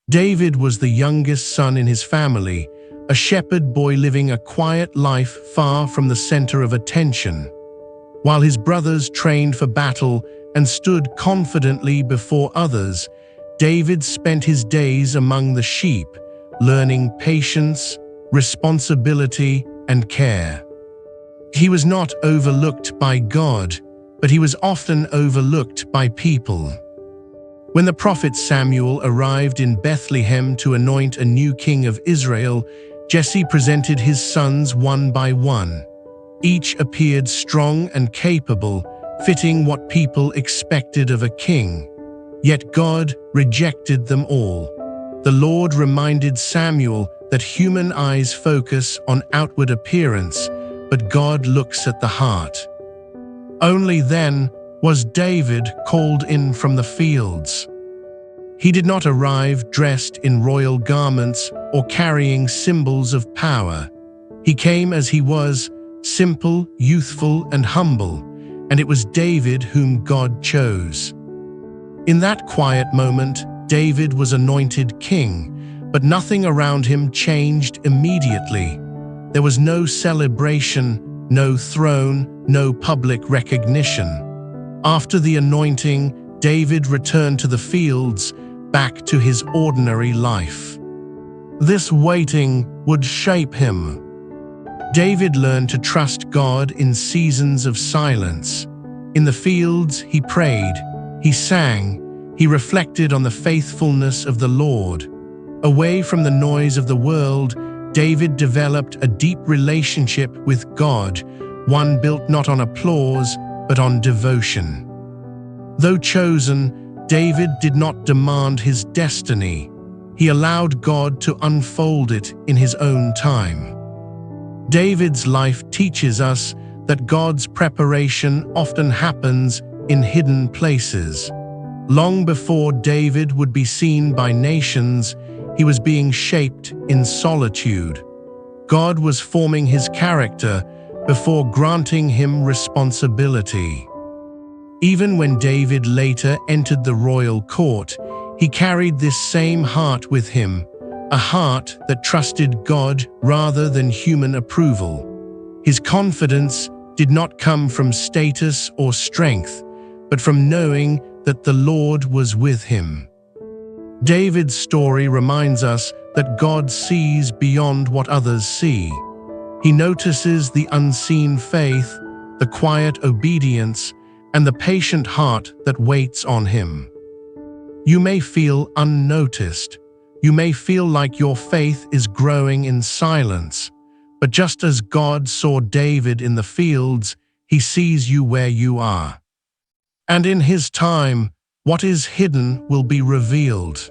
David was the youngest son in his family, a shepherd boy living a quiet life far from the center of attention. While his brothers trained for battle and stood confidently before others, David spent his days among the sheep, learning patience, responsibility, and care. He was not overlooked by God, but he was often overlooked by people. When the prophet Samuel arrived in Bethlehem to anoint a new king of Israel, Jesse presented his sons one by one. Each appeared strong and capable, fitting what people expected of a king. Yet God rejected them all. The Lord reminded Samuel that human eyes focus on outward appearance, but God looks at the heart. Only then was David called in from the fields. He did not arrive dressed in royal garments or carrying symbols of power. He came as he was, simple, youthful, and humble, and it was David whom God chose. In that quiet moment, David was anointed king, but nothing around him changed immediately. There was no celebration, no throne, no public recognition. After the anointing, David returned to the fields, back to his ordinary life. This waiting would shape him. David learned to trust God in seasons of silence. In the fields, he prayed, he sang, he reflected on the faithfulness of the Lord. Away from the noise of the world, David developed a deep relationship with God, one built not on applause, but on devotion. Though chosen, David did not demand his destiny. He allowed God to unfold it in his own time. David's life teaches us that God's preparation often happens in hidden places. Long before David would be seen by nations, he was being shaped in solitude. God was forming his character before granting him responsibility. Even when David later entered the royal court, he carried this same heart with him, a heart that trusted God rather than human approval. His confidence did not come from status or strength, but from knowing that the Lord was with him. David's story reminds us that God sees beyond what others see. He notices the unseen faith, the quiet obedience, and the patient heart that waits on him. You may feel unnoticed. You may feel like your faith is growing in silence. But just as God saw David in the fields, he sees you where you are. And in his time, what is hidden will be revealed.